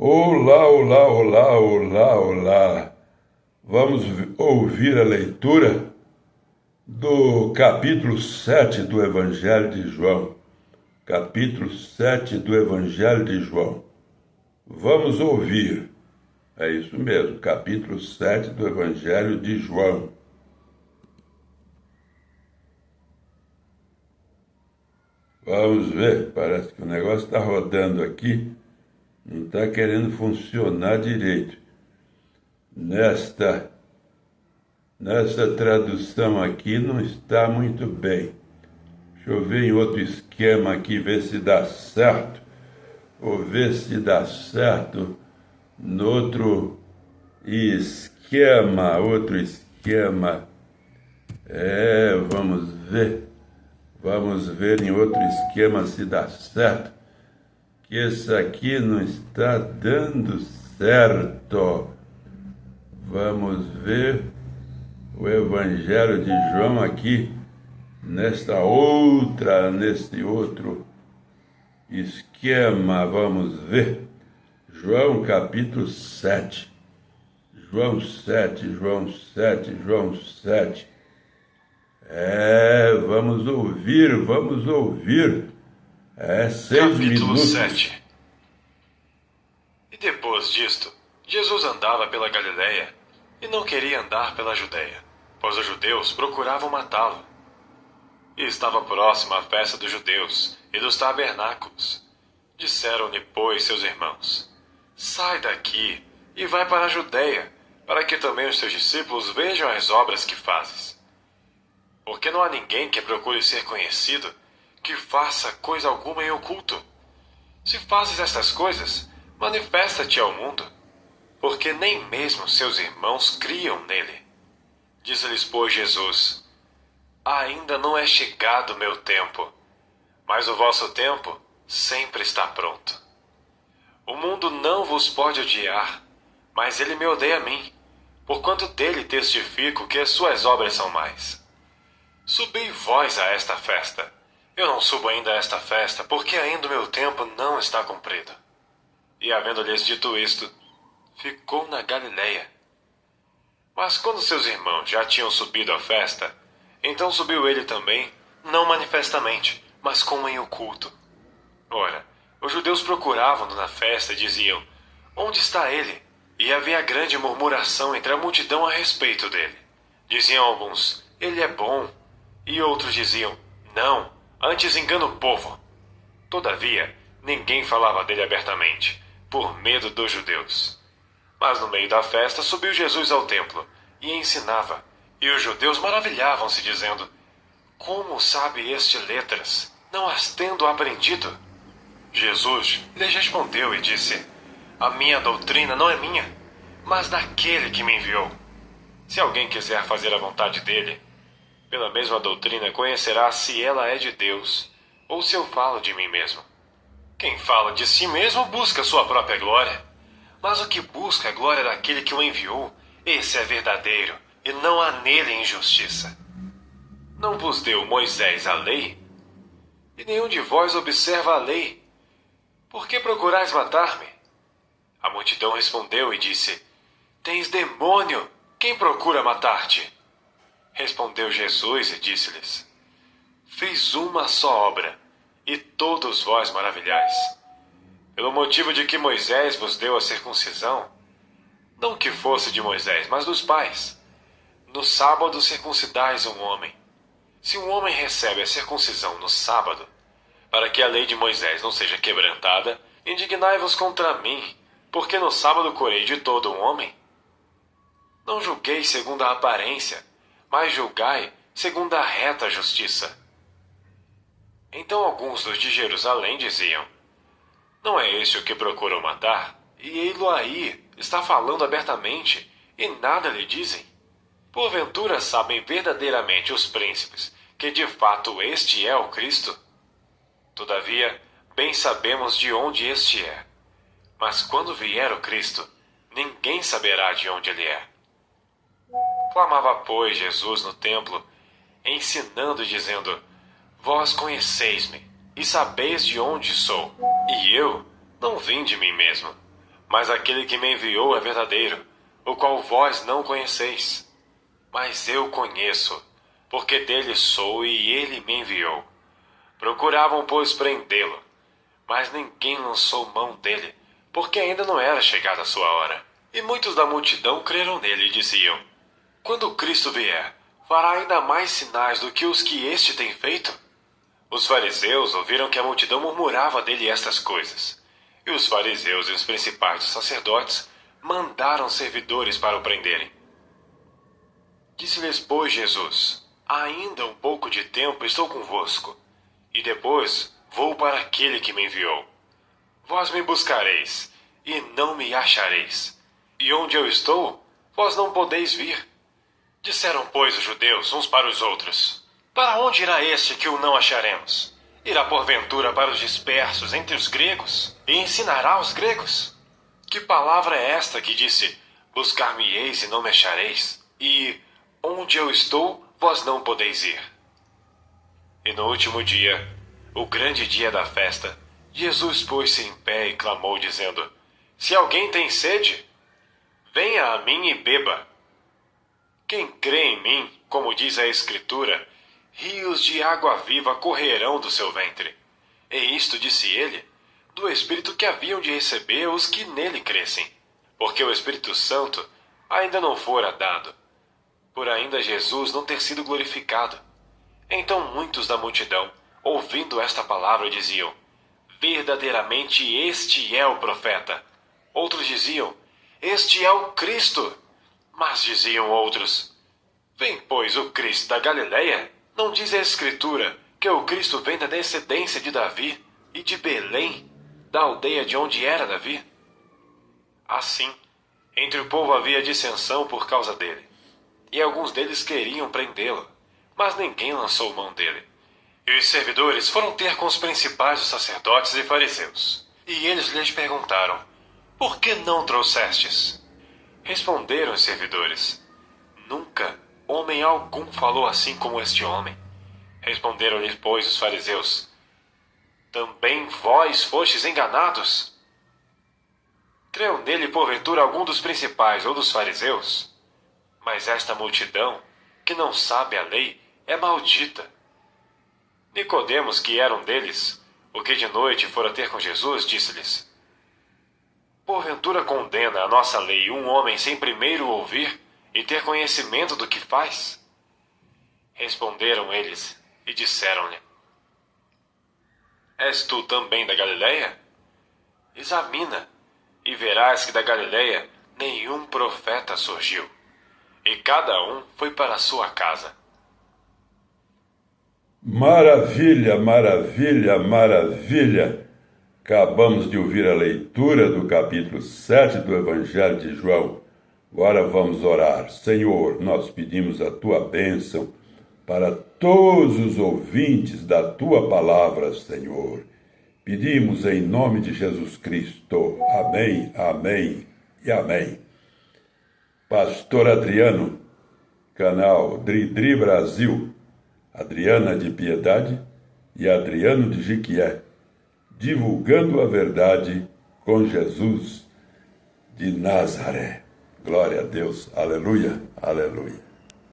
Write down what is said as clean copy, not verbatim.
Olá, olá, olá, olá, olá. Vamos ouvir a leitura do capítulo 7 do Evangelho de João. Capítulo 7 do Evangelho de João. Vamos ouvir. É isso mesmo, capítulo 7 do Evangelho de João. Vamos ver, parece que o negócio está rodando aqui, não está querendo funcionar direito. Nesta tradução aqui não está muito bem. Deixa eu ver em outro esquema aqui, ver se dá certo. Ou ver se dá certo no outro esquema. Vamos ver. Vamos ver em outro esquema se dá certo. Que esse aqui não está dando certo. Vamos ver o Evangelho de João aqui, neste outro esquema. Vamos ver. João capítulo 7. João 7. Vamos ouvir. 6 Capítulo minutos. 7. E depois disto, Jesus andava pela Galileia e não queria andar pela Judeia, pois os judeus procuravam matá-lo. E estava próxima a festa dos judeus e dos tabernáculos. Disseram-lhe, pois, seus irmãos: sai daqui e vai para a Judeia, para que também os teus discípulos vejam as obras que fazes. Porque não há ninguém que procure ser conhecido que faça coisa alguma em oculto. Se fazes estas coisas, manifesta-te ao mundo, porque nem mesmo seus irmãos criam nele. Disse-lhes, pois, Jesus: ainda não é chegado o meu tempo, mas o vosso tempo sempre está pronto. O mundo não vos pode odiar, mas ele me odeia a mim, porquanto dele testifico que as suas obras são mais. Subi vós a esta festa. Eu não subo ainda a esta festa, porque ainda o meu tempo não está cumprido. E havendo-lhes dito isto, ficou na Galileia. Mas quando seus irmãos já tinham subido à festa, então subiu ele também, não manifestamente, mas como em oculto. Ora, os judeus procuravam-no na festa e diziam: onde está ele? E havia grande murmuração entre a multidão a respeito dele. Diziam alguns: ele é bom. E outros diziam: não, antes engana o povo. Todavia, ninguém falava dele abertamente, por medo dos judeus. Mas no meio da festa subiu Jesus ao templo e ensinava. E os judeus maravilhavam-se, dizendo: como sabe este letras, não as tendo aprendido? Jesus lhes respondeu e disse: a minha doutrina não é minha, mas daquele que me enviou. Se alguém quiser fazer a vontade dele, pela mesma doutrina conhecerá se ela é de Deus, ou se eu falo de mim mesmo. Quem fala de si mesmo busca sua própria glória, mas o que busca a glória daquele que o enviou, esse é verdadeiro, e não há nele injustiça. Não vos deu Moisés a lei? E nenhum de vós observa a lei. Por que procurais matar-me? A multidão respondeu e disse: tens demônio, quem procura matar-te? Respondeu Jesus e disse-lhes: fiz uma só obra, e todos vós maravilhais. Pelo motivo de que Moisés vos deu a circuncisão, não que fosse de Moisés, mas dos pais. No sábado circuncidais um homem. Se um homem recebe a circuncisão no sábado, para que a lei de Moisés não seja quebrantada, indignai-vos contra mim, porque no sábado curei de todo um homem. Não julgueis segundo a aparência, mas julgai segundo a reta justiça. Então alguns dos de Jerusalém diziam: não é este o que procuram matar? E ei-lo aí, está falando abertamente, e nada lhe dizem? Porventura sabem verdadeiramente os príncipes que de fato este é o Cristo? Todavia, bem sabemos de onde este é. Mas quando vier o Cristo, ninguém saberá de onde ele é. Clamava, pois, Jesus no templo, ensinando e dizendo: vós conheceis-me, e sabeis de onde sou, e eu não vim de mim mesmo, Mas aquele que me enviou é verdadeiro, o qual vós não conheceis. Mas eu conheço, porque dele sou e ele me enviou. Procuravam, pois, prendê-lo, mas ninguém lançou mão dele, porque ainda não era chegada a sua hora. E muitos da multidão creram nele e diziam: quando Cristo vier, fará ainda mais sinais do que os que este tem feito? Os fariseus ouviram que a multidão murmurava dele estas coisas. E os fariseus e os principais dos sacerdotes mandaram servidores para o prenderem. Disse-lhes, pois, Jesus: ainda um pouco de tempo estou convosco, e depois vou para aquele que me enviou. Vós me buscareis, e não me achareis. E onde eu estou, vós não podeis vir. Disseram, pois, os judeus uns para os outros: para onde irá este que o não acharemos? Irá porventura para os dispersos entre os gregos, e ensinará aos gregos? Que palavra é esta que disse: buscar-me-eis e não me achareis? E onde eu estou, vós não podeis ir. E no último dia, o grande dia da festa, Jesus pôs-se em pé e clamou, dizendo: se alguém tem sede, venha a mim e beba. Quem crê em mim, como diz a Escritura, rios de água viva correrão do seu ventre. E isto disse ele, do Espírito que haviam de receber os que nele crescem, porque o Espírito Santo ainda não fora dado, por ainda Jesus não ter sido glorificado. Então muitos da multidão, ouvindo esta palavra, diziam: verdadeiramente este é o profeta. Outros diziam: este é o Cristo. Mas diziam outros: vem, pois, o Cristo da Galileia? Não diz a Escritura que o Cristo vem da descendência de Davi e de Belém, da aldeia de onde era Davi? Assim, entre o povo havia dissensão por causa dele, e alguns deles queriam prendê-lo, mas ninguém lançou mão dele. E os servidores foram ter com os principais dos sacerdotes e fariseus, e eles lhes perguntaram: por que não trouxestes? Responderam os servidores: nunca homem algum falou assim como este homem. Responderam-lhe, pois, os fariseus: também vós fostes enganados? Creu nele, porventura, algum dos principais ou dos fariseus? Mas esta multidão, que não sabe a lei, é maldita. Nicodemos, que era um deles, o que de noite fora ter com Jesus, disse-lhes: porventura condena a nossa lei um homem sem primeiro ouvir e ter conhecimento do que faz? Responderam eles e disseram-lhe: és tu também da Galileia? Examina, e verás que da Galileia nenhum profeta surgiu, e cada um foi para a sua casa. Maravilha, maravilha, maravilha! Acabamos de ouvir a leitura do capítulo 7 do Evangelho de João. Agora vamos orar. Senhor, nós pedimos a tua bênção para todos os ouvintes da tua palavra, Senhor. Pedimos em nome de Jesus Cristo. Amém, amém e amém. Pastor Adriano, canal Dri Brasil, Adriana de Piedade e Adriano de Jiquié, divulgando a verdade com Jesus de Nazaré. Glória a Deus, aleluia, aleluia.